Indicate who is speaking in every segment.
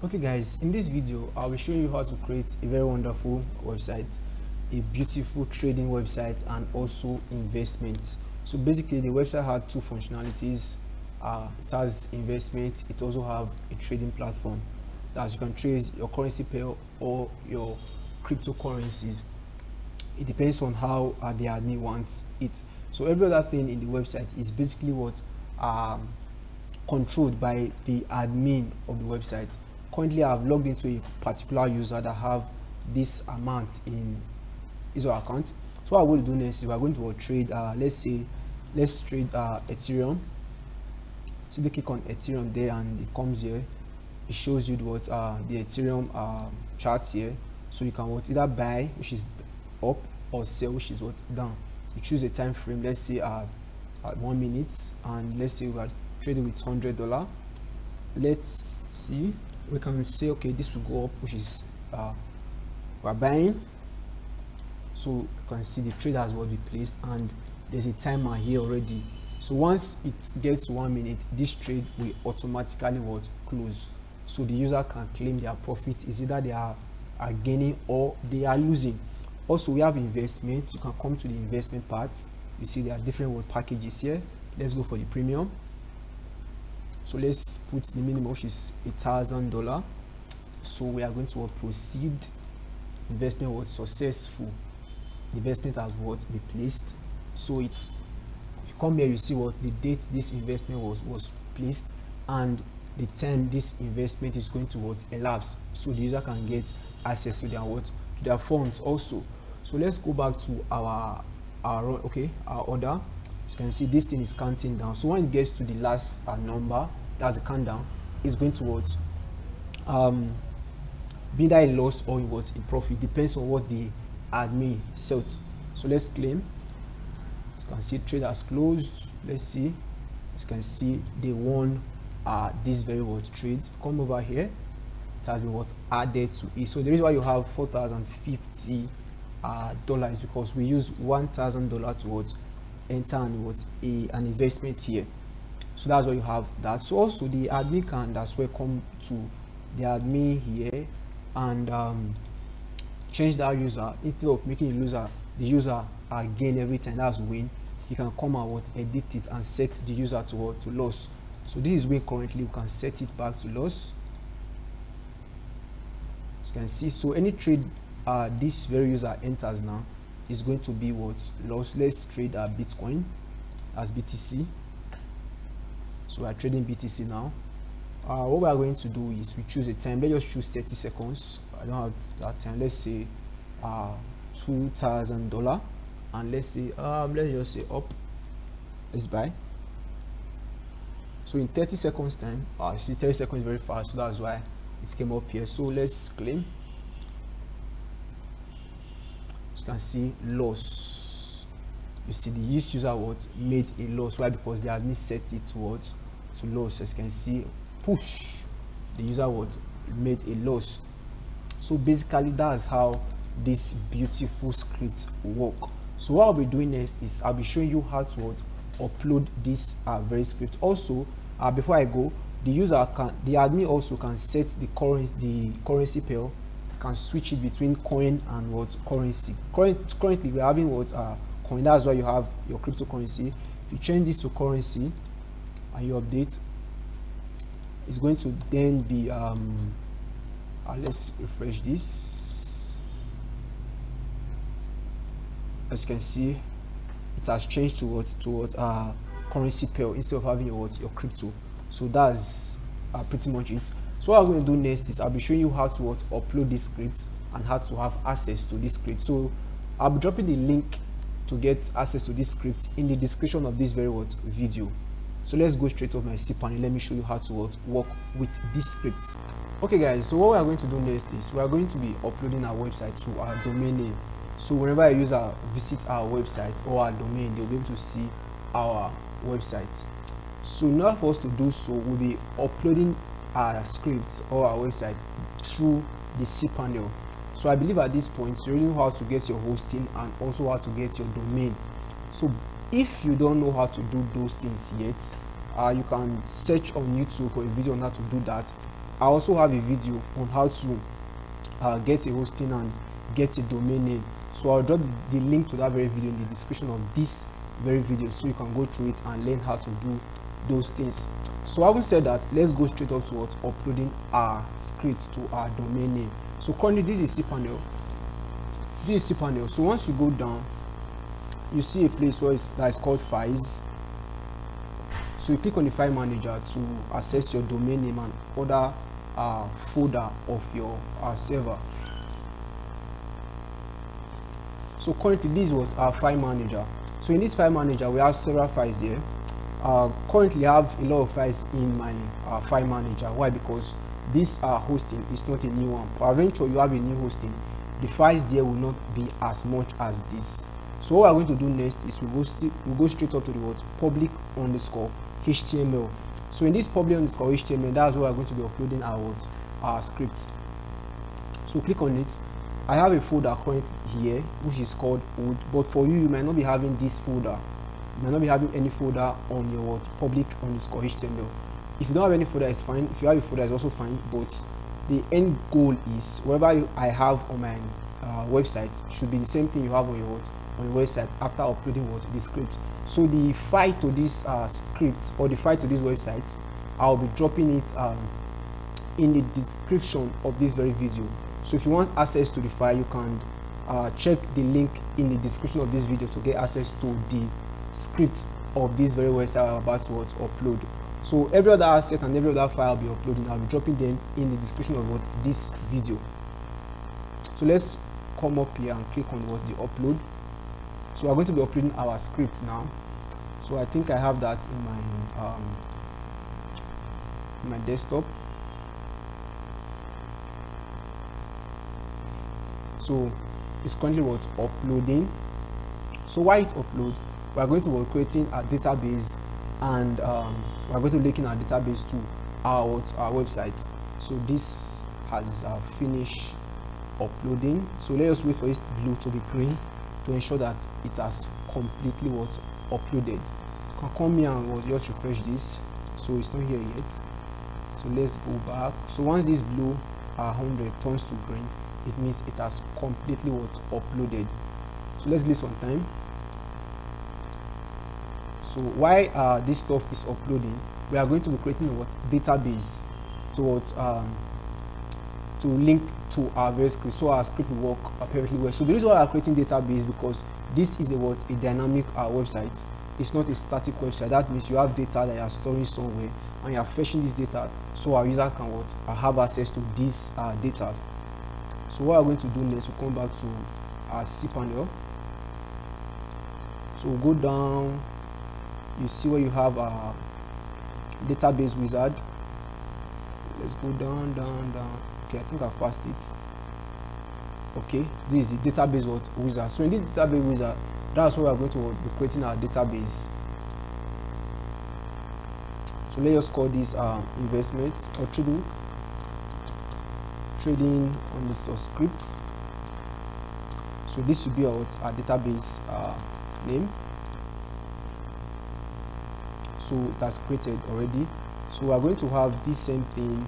Speaker 1: Okay guys, in this video I'll be showing you how to create a very wonderful website, a beautiful trading website, and also investment. So basically the website had two functionalities. It has investment, it also have a trading platform that you can trade your currency pair or your cryptocurrencies. It depends on how the admin wants it. So every other thing in the website is basically what controlled by the admin of the website. Currently I've logged into a particular user that have this amount in his or her account. So what I'm going to do next is we're going to trade let's trade Ethereum. So they click on Ethereum there and it comes here. It shows you what the Ethereum charts here. So you can either buy, which is up, or sell, which is down. You choose a time frame, let's say at 1 minute, and let's say we are trading with $100. Let's see, we can say okay, this will go up, which is we're buying. So you can see the trade has been placed and there's a timer here already. So once it gets to 1 minute, this trade will automatically close. So the user can claim their profit. Is either they are gaining or they are losing. Also we have investments. You can come to the investment part. You see there are different packages here. Let's go for the premium. So let's put the minimum, which is $1,000. So we are going to proceed. Investment was successful. The investment has been placed. So if you come here, you see the date this investment was placed and the time this investment is going to elapse, so the user can get access to their funds also. So let's go back to our order. As you can see, this thing is counting down. So when it gets to the last number, that's the countdown, it's going to be that a loss or in profit, depends on what the admin sells. So let's claim. As you can see, trade has closed. Let's see. As you can see, they won this very trade. Come over here, it has been added to it. So the reason why you have $4,050 is because we use $1,000 to enter an investment here. So that's why you have that. So also the admin can as well come to the admin here and change that user. Instead of making the user gain every time, that's win. You can come out, edit it, and set the user to loss. So this is win currently. You can set it back to loss. As you can see, so any trade this very user enters now is going to be loss. Let's trade Bitcoin as BTC. So we are trading BTC now. What we are going to do is we choose a time. Let's just choose 30 seconds. I don't have that time. Let's say $2,000, and let's say let's just say up. Let's buy. So in 30 seconds time, you see 30 seconds is very fast, so that's why it came up here. So let's claim. As you can see, loss. You see the user made a loss. Why? Because the admin set it to loss. As you can see, push, the user made a loss. So basically that's how this beautiful script work. So what I'll be doing next is I'll be showing you how to upload this very script. Also before I go, the admin also can set the currency pair, can switch it between coin and currency. Currently we're having coin. That's why you have your cryptocurrency. If you change this to currency and you update, it's going to then be let's refresh this. As you can see, it has changed to currency pair instead of having your crypto. So that's pretty much it. So what I'm going to do next is I'll be showing you how to upload this script and how to have access to this script. So I'll be dropping the link to get access to this script in the description of this very video. So let's go straight off my C panel. Let me show you how to work with this script. Okay guys, so what we are going to do next is we are going to be uploading our website to our domain name. So whenever a user visits our website or our domain, they'll be able to see our website. So in order for us to do so, we'll be uploading our scripts or our website through the cPanel. So I believe at this point you already know how to get your hosting and also how to get your domain. So if you don't know how to do those things yet, you can search on YouTube for a video on how to do that, I also have a video on how to get a hosting and get a domain name. So I'll drop the link to that very video in the description of this very video, so you can go through it and learn how to do those things. So having said that, let's go straight up to what uploading our script to our domain name. So currently this is cPanel. This is cPanel. So once you go down, you see a place where that is called files. So you click on the file manager to access your domain name and other folder of your server. So currently this is what our file manager. So in this file manager we have several files here. Currently I have a lot of files in my file manager. Why? Because this hosting is not a new one. Peradventure you have a new hosting, the files there will not be as much as this. So what we're going to do next is we go straight up to the what public underscore HTML. So in this public underscore HTML, that's where we're going to be uploading our script. So click on it. I have a folder currently here which is called old, but for you might not be having this folder. You might not be having any folder on your public underscore HTML. If you don't have any folder, it's fine. If you have a folder, it's also fine. But the end goal is whatever I have on my website should be the same thing you have on your website after uploading the script. So the file to this script or the file to this website, I'll be dropping it in the description of this very video. So if you want access to the file, you can check the link in the description of this video to get access to the script of this very website I'm about to upload. So every other asset and every other file I'll be uploading, I'll be dropping them in the description of this video. So let's come up here and click on the upload. So we're going to be uploading our script now. So I think I have that in my desktop. So it's currently uploading. So while it uploads, we are going to be creating a database, and we are going to link in our database to our website. So this has finished uploading. So let us wait for this blue to be green to ensure that it has completely uploaded. You can come here and just refresh this. So it's not here yet. So let's go back. So once this blue 100 turns to green, it means it has completely uploaded. So let's give some time. So while this stuff is uploading, we are going to be creating a database to link to our very script, so our script will work perfectly well. So the reason why we are creating database, because this is a dynamic website. It's not a static website. That means you have data that you are storing somewhere and you are fetching this data so our users can have access to this data. So what we're going to do next, we'll come back to our cPanel. So we'll go down. You see where you have a database wizard. Let's go down. Okay, I think I've passed it. Okay, this is the database wizard. So in this database wizard, that's where we're going to be creating our database. So let's just call this investment or trading on this script. So this will be our database name. So it has created already. So we are going to have this same thing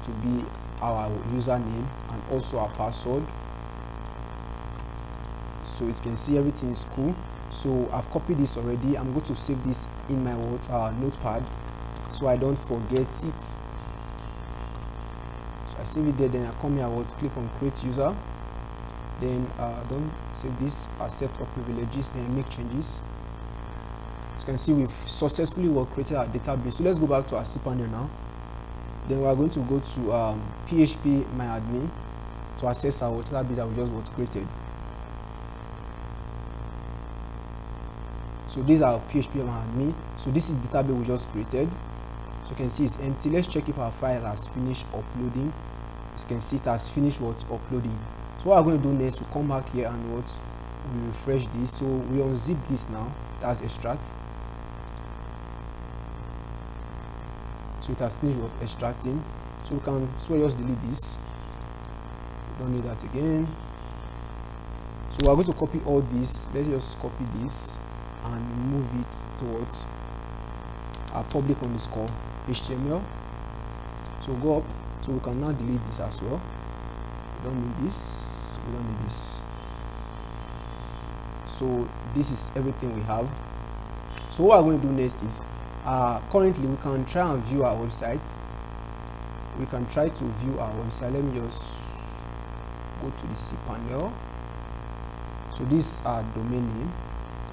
Speaker 1: to be our username and also our password. So you can see everything is cool. So I've copied this already. I'm going to save this in my notepad so I don't forget it. So I save it there, then I come here, click on create user, then don't save this, accept all privileges, then make changes. As you can see, we've successfully created our database. So let's go back to our cPanel now. Then we are going to go to PHP myadmin to access our database that we just created. So these are PHP myadmin. So this is the database we just created. So you can see it's empty. Let's check if our file has finished uploading. As you can see, it has finished uploading. So what we're going to do next, we'll come back here and we refresh this. So we unzip this now. That's extract. So it has finished extracting. So we just delete this. We don't need that again. So we're going to copy all this. Let's just copy this and move it towards our public underscore HTML. So go up, so we can now delete this as well. We don't need this, we don't need this. So this is everything we have. So what we're going to do next is currently we can try and view our website. We can try to view our website. Let me just go to the cPanel. So this is our domain name.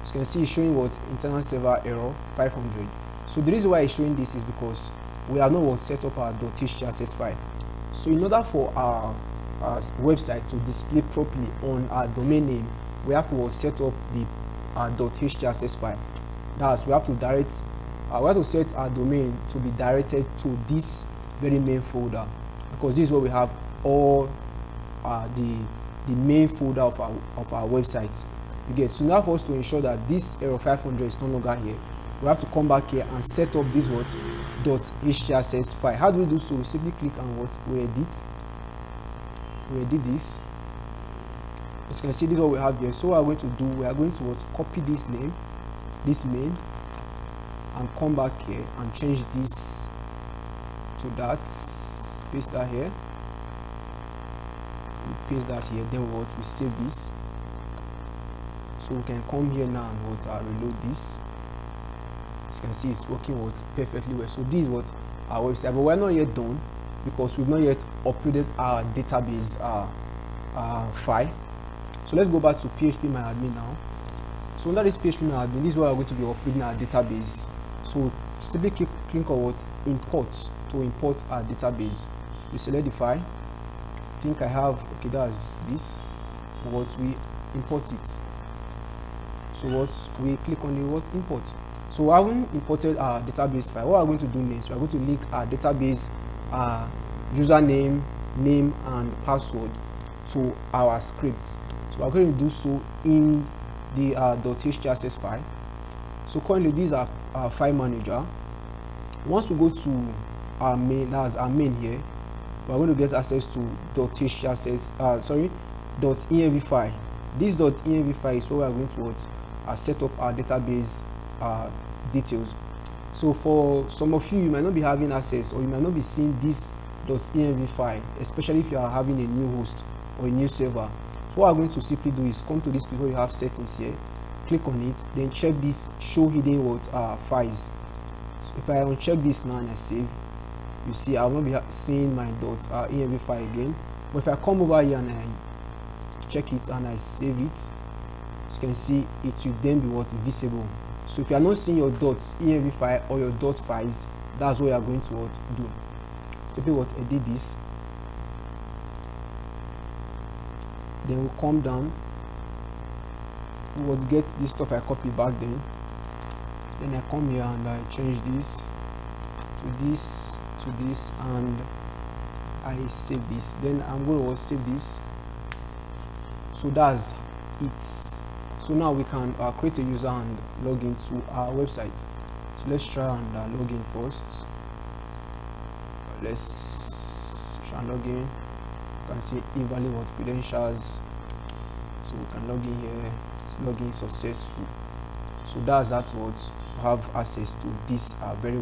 Speaker 1: As you can see, it's showing what internal server error 500. So the reason why it's showing this is because we have not set up our .htaccess file. So in order for our website to display properly on our domain name, we have to set up the .htaccess file. That's we have to set our domain to be directed to this very main folder, because this is where we have all the main folder of our website. You get. So now for us to ensure that this error 500 is no longer here, we have to come back here and set up this .htaccess file. How do we do so? We simply click on we edit this. As you can see, this is what we have here. So what we're going to do, we are going to copy this name, this main, and come back here and change this to that. Paste that here. We paste that here. Then we save this. So we can come here now and reload this. As you can see, it's working perfectly well. So this is our website, but we're not yet done because we've not yet uploaded our database file. So let's go back to phpMyAdmin now. So under this phpMyAdmin, this is where we're going to be uploading our database. So simply click on import to import our database. We select the file. I think I have, okay, that's this. We import it. So we click on the import. So we haven't imported our database file. What we're going to do next, we're going to link our database username, name, and password to our scripts. So we're going to do so in the .htaccess file. So currently these are our file manager. Once we go to our main, that's our main here, we're going to get access to .htaccess .env file. This .env file is where we're going to set up our database details. So for some of you might not be having access, or you might not be seeing this .env file, especially if you are having a new host or a new server. So what I'm going to simply do is come to this before you have settings here, click on it, then check this show hidden files. So if I uncheck this now and I save, you see I will not be seeing my .env file again. But if I come over here and I check it and I save it, as you can see, it will then be visible. So if you are not seeing your .env file or your .files, that's what you are going to do. Simply edit this. Then we'll come down. We'll get this stuff I copied back then. Then I come here and I change this to this to this, and I save this. Then I'm going to save this. So that's it. So now we can create a user and log into our website. So let's try and log in first. Let's try and log in. You can see invalid credentials. So we can log in here. It's login successful. So that's what we have access to this very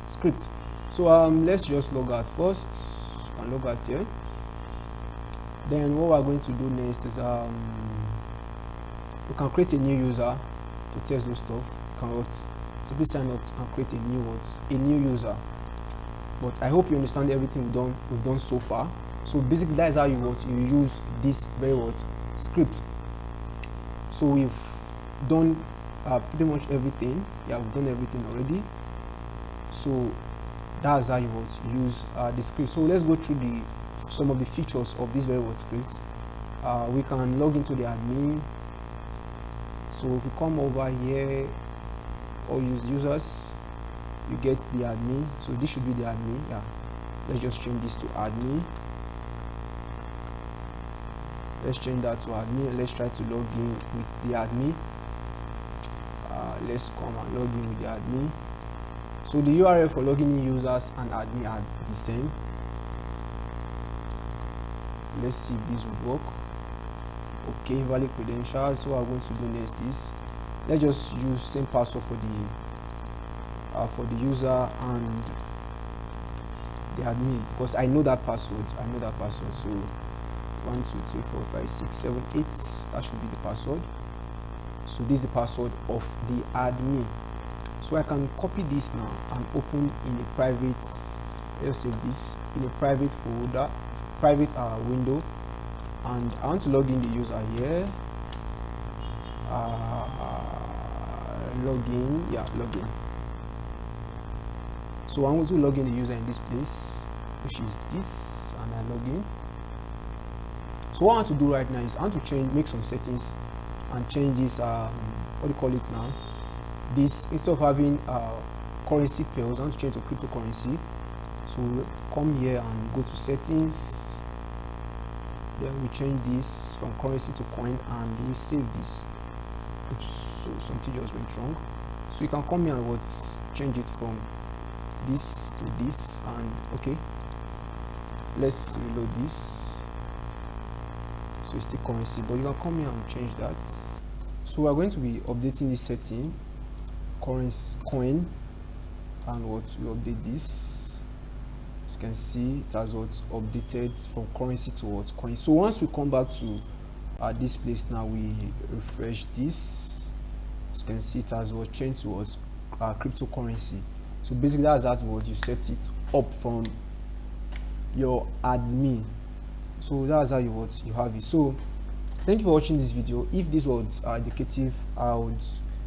Speaker 1: script. So let's just log out first and log out here. Then what we're going to do next is we can create a new user to test those stuff. You can simply sign up and create a new user. But I hope you understand everything we've done so far. So basically that is how you use this very script. So we've done pretty much everything. Yeah, we've done everything already. So that's how you use the script. So let's go through some of the features of this very script. We can log into the admin. So if you come over here or use users, you get the admin. So this should be the admin. Yeah, let's just change this to admin. Let's change that to admin. Let's try to log in with the admin. Let's come and log in with the admin. So the URL for logging in users and admin are the same. Let's see if this would work. Okay, invalid credentials. So what I'm going to do next is let's just use same password for the user and the admin, because I know that password. So 1 2 3 4 5 6 7 8, that should be the password. So this is the password of the admin. So I can copy this now and open in a private, let's save this in a private folder, private window, and I want to log in the user here. Login. So I'm going to log in the user in this place, which is this, and I log in. So what I want to do right now is I want to make some settings and change this what do you call it now, this, instead of having currency pairs, I want to change to cryptocurrency. So we'll come here and go to settings, then we change this from currency to coin, and we save this. Oops, so something just went wrong. So you can come here and change it from this to this, and okay, let's reload this. So it's still currency, but you can come here and change that. So we're going to be updating this setting, currency coin, and we update this. As you can see, it has updated from currency to coin. So once we come back to this place now, we refresh this. As you can see, it has changed towards cryptocurrency. So basically that's what you set it up from your admin. So that's how you have it. So thank you for watching this video. If this was educative, I would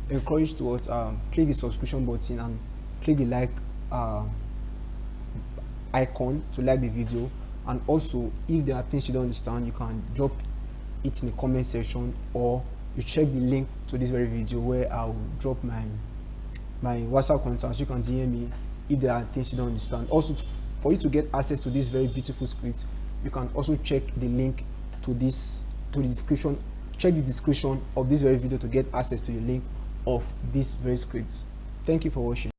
Speaker 1: encourage you to click the subscription button and click the like icon to like the video. And also, if there are things you don't understand, you can drop it in the comment section, or you check the link to this very video where I'll drop my WhatsApp contact, so you can DM me if there are things you don't understand. Also, for you to get access to this very beautiful script, you can also check the link to the description. Check the description of this very video to get access to the link of this very script. Thank you for watching.